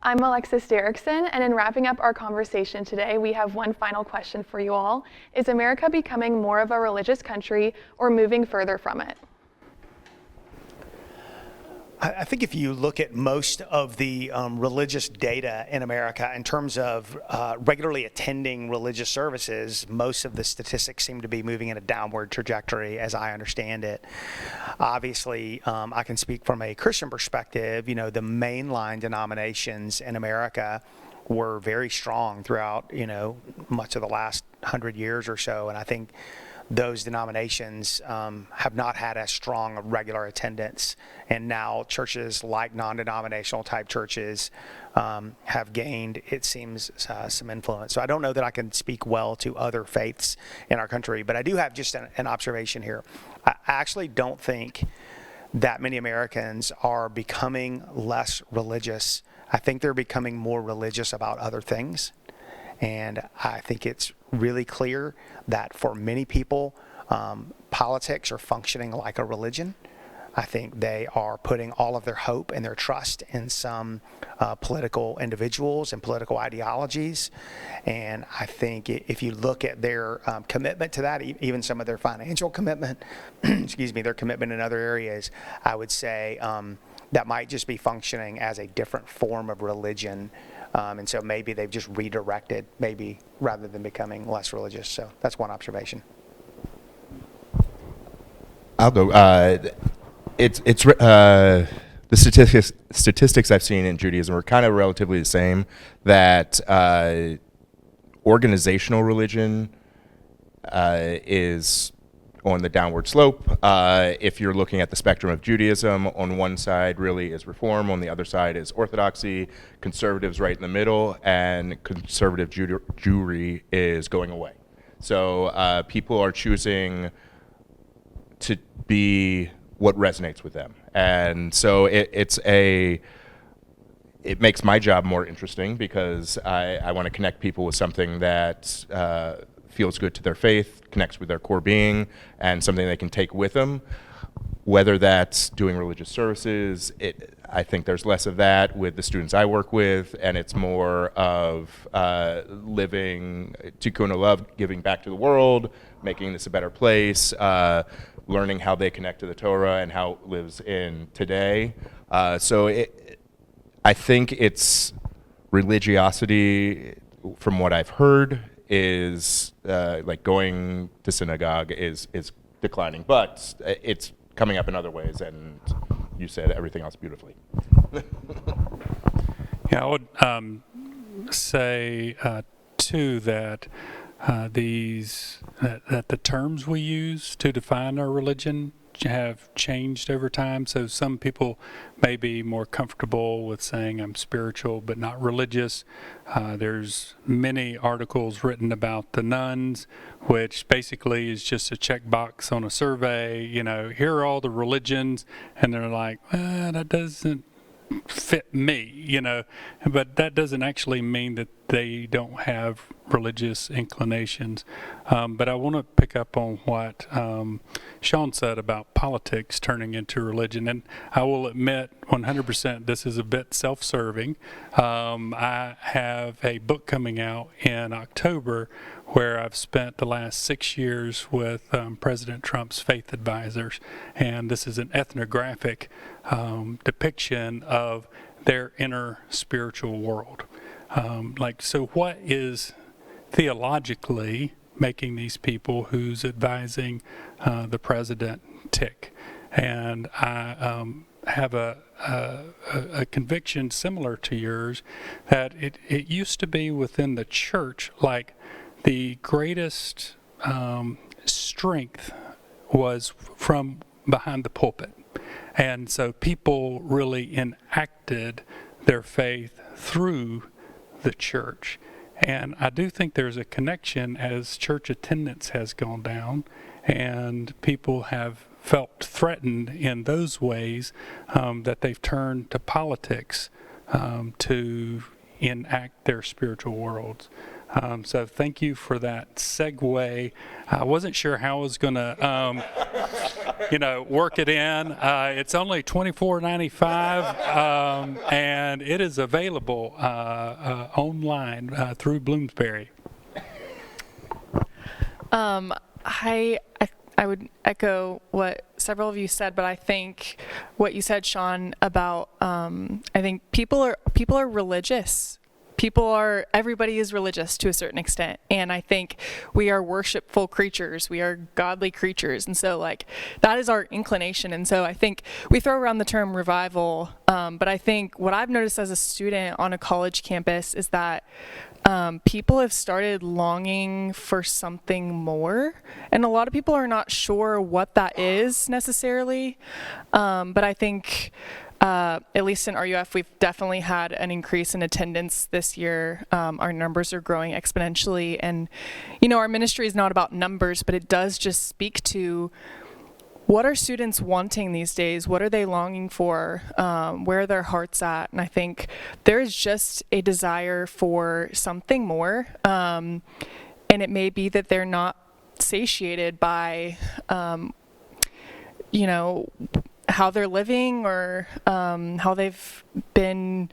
I'm Alexis Derrickson, and in wrapping up our conversation today, we have one final question for you all. Is America becoming more of a religious country or moving further from it? I think if you look at most of the religious data in America in terms of regularly attending religious services, most of the statistics seem to be moving in a downward trajectory, as I understand it. Obviously, I can speak from a Christian perspective. You know, the mainline denominations in America were very strong throughout, much of the last 100 years or so, and I think those denominations have not had as strong a regular attendance, and now churches like non-denominational type churches have gained, it seems, some influence. So I don't know that I can speak well to other faiths in our country, but I do have just an observation here. I actually don't think that many Americans are becoming less religious. I think they're becoming more religious about other things. And I think it's really clear that for many people, politics are functioning like a religion. I think they are putting all of their hope and their trust in some political individuals and political ideologies. And I think if you look at their commitment to that, even some of their financial commitment, their commitment in other areas, I would say that might just be functioning as a different form of religion. And so maybe they've just redirected, maybe, rather than becoming less religious. So that's one observation. I'll go. The statistics I've seen in Judaism are kind of relatively the same. That organizational religion is on the downward slope. If you're looking at the spectrum of Judaism, on one side really is Reform, on the other side is Orthodoxy, conservatives right in the middle, and conservative Jewry is going away. So people are choosing to be what resonates with them. And so it makes my job more interesting because I want to connect people with something that feels good to their faith, connects with their core being, and something they can take with them. Whether that's doing religious services, I think there's less of that with the students I work with, and it's more of living tikkun love, giving back to the world, making this a better place, learning how they connect to the Torah and how it lives in today. I think it's religiosity, from what I've heard, is like going to synagogue is declining, but it's coming up in other ways, and you said everything else beautifully. Yeah, I would say too that that the terms we use to define our religion have changed over time. So some people may be more comfortable with saying I'm spiritual but not religious. There's many articles written about the nuns, which basically is just a checkbox on a survey. Here are all the religions, and they're like, that doesn't fit me, but that doesn't actually mean that they don't have religious inclinations. But I want to pick up on what Sean said about politics turning into religion, and I will admit 100% this is a bit self-serving. I have a book coming out in October where I've spent the last 6 years with President Trump's faith advisors, and this is an ethnographic depiction of their inner spiritual world. So what is theologically making these people who's advising the president tick? And I have a conviction similar to yours that it used to be within the church, like the greatest strength was from behind the pulpit. And so people really enacted their faith through the church. And I do think there's a connection as church attendance has gone down and people have felt threatened in those ways that they've turned to politics to enact their spiritual worlds. So thank you for that segue. I wasn't sure how I was going to work it in. It's only $24.95, and it is available online through Bloomsbury. I would echo what several of you said, but I think what you said, Sean, about I think people are religious. Everybody is religious to a certain extent, and I think we are worshipful creatures. We are godly creatures, and so that is our inclination. And so I think we throw around the term revival, but I think what I've noticed as a student on a college campus is that people have started longing for something more, and a lot of people are not sure what that is necessarily, but I think at least in RUF, we've definitely had an increase in attendance this year. Our numbers are growing exponentially, and our ministry is not about numbers, but it does just speak to what are students wanting these days? What are they longing for? Where are their hearts at? And I think there is just a desire for something more, and it may be that they're not satiated by how they're living or how they've been,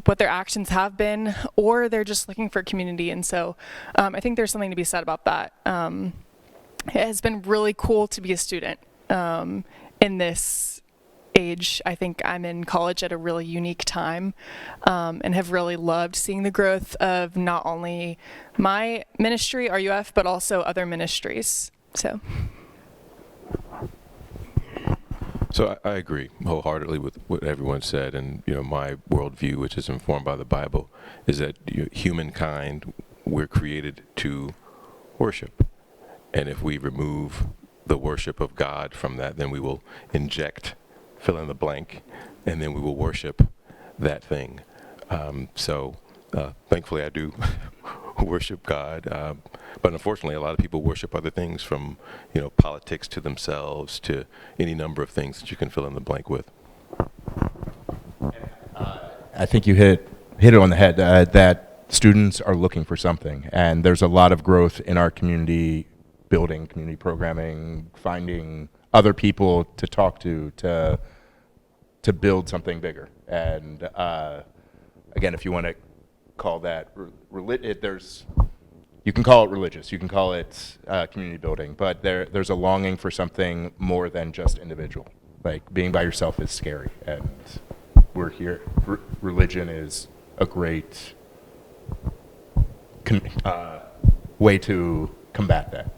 what their actions have been, or they're just looking for community. And so I think there's something to be said about that. It has been really cool to be a student in this age. I think I'm in college at a really unique time, and have really loved seeing the growth of not only my ministry, RUF, but also other ministries. So I agree wholeheartedly with what everyone said, and my worldview, which is informed by the Bible, is that humankind, we're created to worship, and if we remove the worship of God from that, then we will inject, fill in the blank, and then we will worship that thing. So thankfully, I do worship God, but unfortunately, a lot of people worship other things, from politics to themselves to any number of things that you can fill in the blank with. I think you hit it on the head, that students are looking for something, and there's a lot of growth in our community building, community programming, finding other people to talk to build something bigger. And again, if you want to call that you can call it religious, you can call it community building, but there's a longing for something more than just individual. Like, being by yourself is scary, and we're here. Religion is a great way to combat that.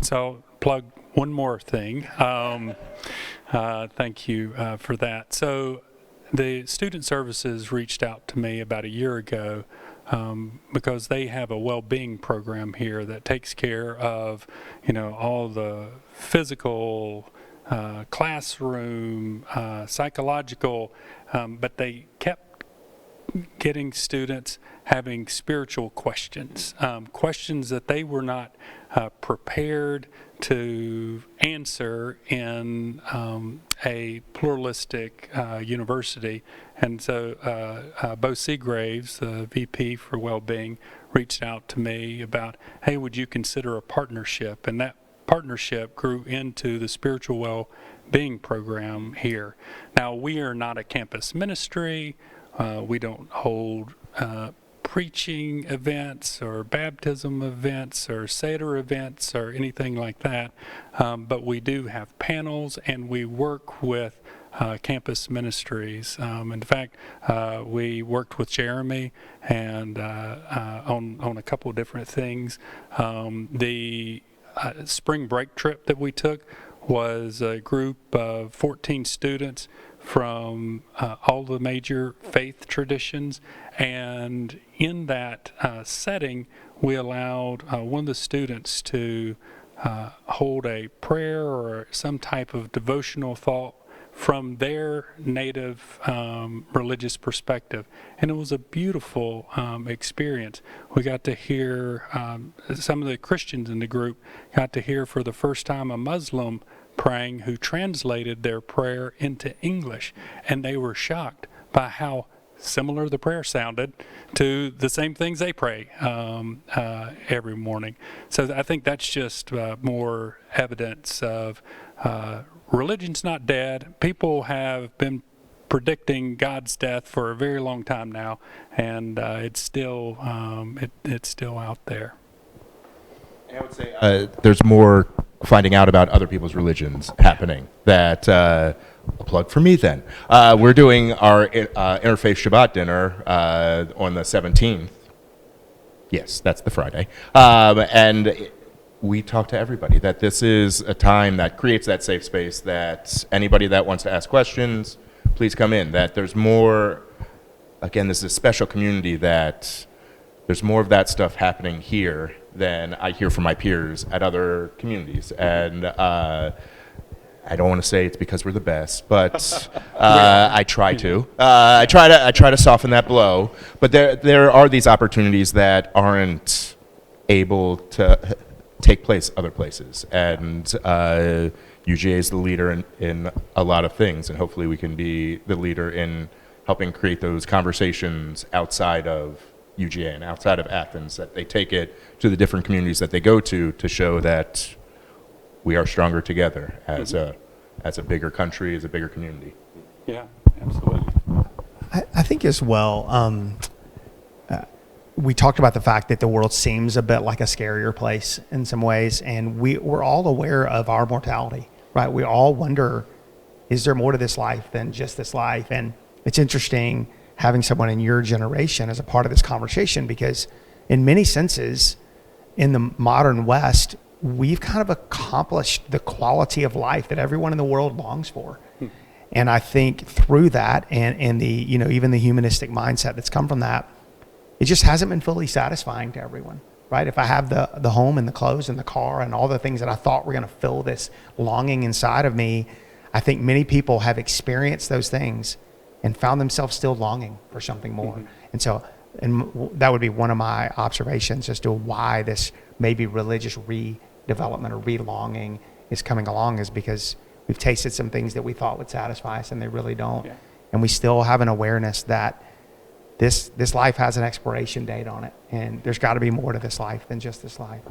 So plug one more thing. Thank you for that. So the student services reached out to me about a year ago because they have a well-being program here that takes care of, all the physical, classroom, psychological, but they kept getting students having spiritual questions, questions that they were not prepared to answer in a pluralistic university. And so Bo Seagraves, the VP for Wellbeing, reached out to me about, hey, would you consider a partnership? And that partnership grew into the spiritual well-being program here. Now, we are not a campus ministry. We don't hold preaching events or baptism events or Seder events or anything like that, but we do have panels, and we work with campus ministries. In fact, we worked with Jeremy and on a couple of different things. The spring break trip that we took was a group of 14 students from all the major faith traditions, and in that setting, we allowed one of the students to hold a prayer or some type of devotional thought from their native religious perspective. And it was a beautiful experience. We got to hear, some of the Christians in the group got to hear for the first time a Muslim praying who translated their prayer into English. And they were shocked by how similar the prayer sounded to the same things they pray every morning. So I think that's just more evidence of religion's not dead. People have been predicting God's death for a very long time now, and it's still out there. I would say there's more finding out about other people's religions happening. That a plug for me then. We're doing our Interfaith Shabbat dinner on the 17th. Yes, that's the Friday. And we talk to everybody that this is a time that creates that safe space, that anybody that wants to ask questions, please come in. That there's more, again, this is a special community, that there's more of that stuff happening here than I hear from my peers at other communities. And I don't want to say it's because we're the best, but I try to. I try to soften that blow. But there are these opportunities that aren't able to take place other places. And UGA is the leader in a lot of things, and hopefully we can be the leader in helping create those conversations outside of UGA and outside of Athens, that they take it to the different communities that they go to show that we are stronger together as a bigger country, as a bigger community. Yeah, absolutely. I think as well, we talked about the fact that the world seems a bit like a scarier place in some ways, and we're all aware of our mortality, right? We all wonder, is there more to this life than just this life? And it's interesting having someone in your generation as a part of this conversation, because in many senses, in the modern West, we've kind of accomplished the quality of life that everyone in the world longs for. And I think through that and the, even the humanistic mindset that's come from that, it just hasn't been fully satisfying to everyone, right? If I have the home and the clothes and the car and all the things that I thought were going to fill this longing inside of me, I think many people have experienced those things and found themselves still longing for something more. Mm-hmm. And so, that would be one of my observations as to why this maybe religious redevelopment or re-longing is coming along, is because we've tasted some things that we thought would satisfy us and they really don't. Yeah. And we still have an awareness that this life has an expiration date on it, and there's got to be more to this life than just this life.